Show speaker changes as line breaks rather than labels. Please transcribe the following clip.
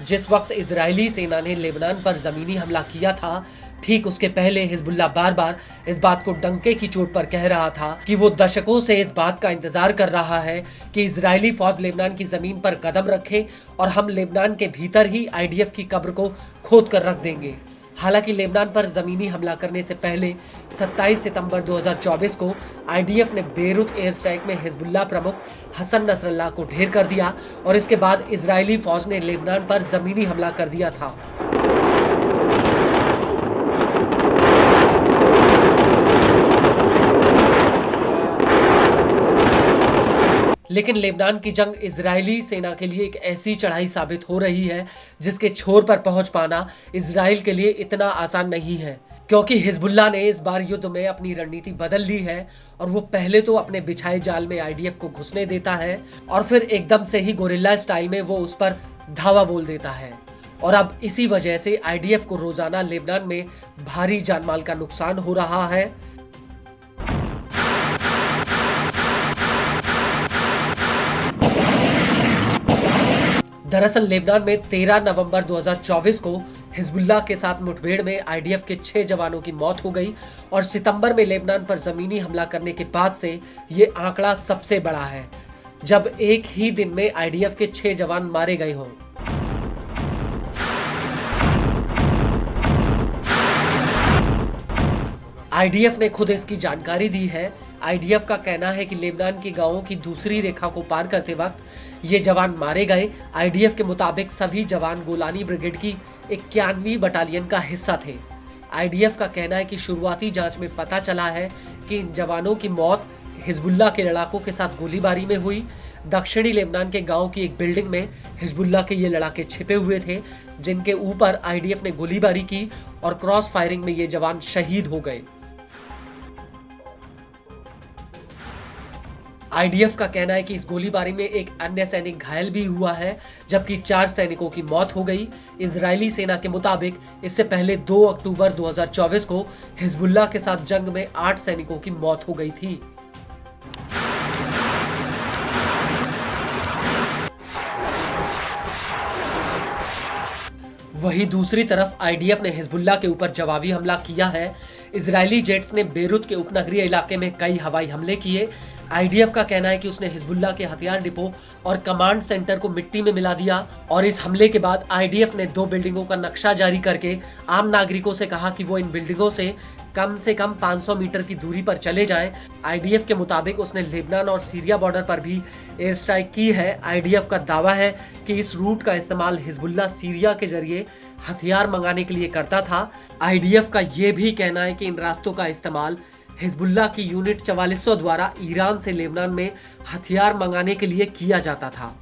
जिस वक्त इजरायली सेना ने लेबनान पर ज़मीनी हमला किया था, ठीक उसके पहले हिजबुल्लाह बार बार इस बात को डंके की चोट पर कह रहा था कि वो दशकों से इस बात का इंतजार कर रहा है कि इजरायली फौज लेबनान की जमीन पर कदम रखे और हम लेबनान के भीतर ही आईडीएफ की कब्र को खोद कर रख देंगे। हालांकि लेबनान पर जमीनी हमला करने से पहले 27 सितंबर 2024 को आईडीएफ ने बेरूत एयर स्ट्राइक में हिजबुल्लाह प्रमुख हसन नसरल्लाह को ढेर कर दिया और इसके बाद इजरायली फौज ने लेबनान पर जमीनी हमला कर दिया था। लेकिन लेबनान की जंग इजरायली सेना के लिए एक ऐसी चढ़ाई साबित हो रही है जिसके छोर पर पहुंच पाना इजराइल के लिए इतना आसान नहीं है, क्योंकि हिजबुल्लाह ने इस बार युद्ध में अपनी रणनीति बदल ली है और वो पहले तो अपने बिछाए जाल में आईडीएफ को घुसने देता है और फिर एकदम से ही गोरिल्ला स्टाइल में वो उस पर धावा बोल देता है। और अब इसी वजह से आईडीएफ को रोजाना लेबनान में भारी जानमाल का नुकसान हो रहा है। दरअसल लेबनान में 13 नवंबर 2024 को हिजबुल्लाह के साथ मुठभेड़ में आईडीएफ के 6 जवानों की मौत हो गई और सितंबर में लेबनान पर जमीनी हमला करने के बाद से ये आंकड़ा सबसे बड़ा है, जब एक ही दिन में आईडीएफ के 6 जवान मारे गए हों। आईडीएफ ने खुद इसकी जानकारी दी है। आईडीएफ का कहना है कि लेबनान के गांवों की दूसरी रेखा को पार करते वक्त ये जवान मारे गए। आईडीएफ के मुताबिक सभी जवान गोलानी ब्रिगेड की 91वीं बटालियन का हिस्सा थे। आईडीएफ का कहना है कि शुरुआती जांच में पता चला है कि इन जवानों की मौत हिजबुल्लाह के लड़ाकों के साथ गोलीबारी में हुई। दक्षिणी लेबनान के गांव की एक बिल्डिंग में हिजबुल्लाह के ये लड़ाके छिपे हुए थे, जिनके ऊपर आईडीएफ ने गोलीबारी की और क्रॉस फायरिंग में ये जवान शहीद हो गए। आईडीएफ का कहना है कि इस गोलीबारी में एक अन्य सैनिक घायल भी हुआ है, जबकि 4 सैनिकों की मौत हो गई। इजरायली सेना के मुताबिक इससे पहले 2 अक्टूबर 2024 को हिजबुल्लाह के साथ जंग में 8 सैनिकों की मौत हो गई थी। वहीं दूसरी तरफ आईडीएफ ने हिजबुल्लाह के ऊपर जवाबी हमला किया है। इजरायली जेट्स ने बेरूत के उपनगरीय इलाके में कई हवाई हमले किए। आईडीएफ का कहना है कि उसने हिजबुल्लाह के हथियार डिपो और कमांड सेंटर को मिट्टी में मिला दिया और इस हमले के बाद आईडीएफ ने 2 बिल्डिंगों का नक्शा जारी करके आम नागरिकों से कहा कि वो इन बिल्डिंगों से कम 500 मीटर की दूरी पर चले जाएं। आईडीएफ के मुताबिक उसने लेबनान और सीरिया बॉर्डर पर भी एयर स्ट्राइक की है। आईडीएफ का दावा है कि इस रूट का इस्तेमाल हिजबुल्लाह सीरिया के जरिए हथियार मंगाने के लिए करता था। आईडीएफ का ये भी कहना है कि इन रास्तों का इस्तेमाल हिजबुल्लाह की यूनिट 4400 द्वारा ईरान से लेबनान में हथियार मंगाने के लिए किया जाता था।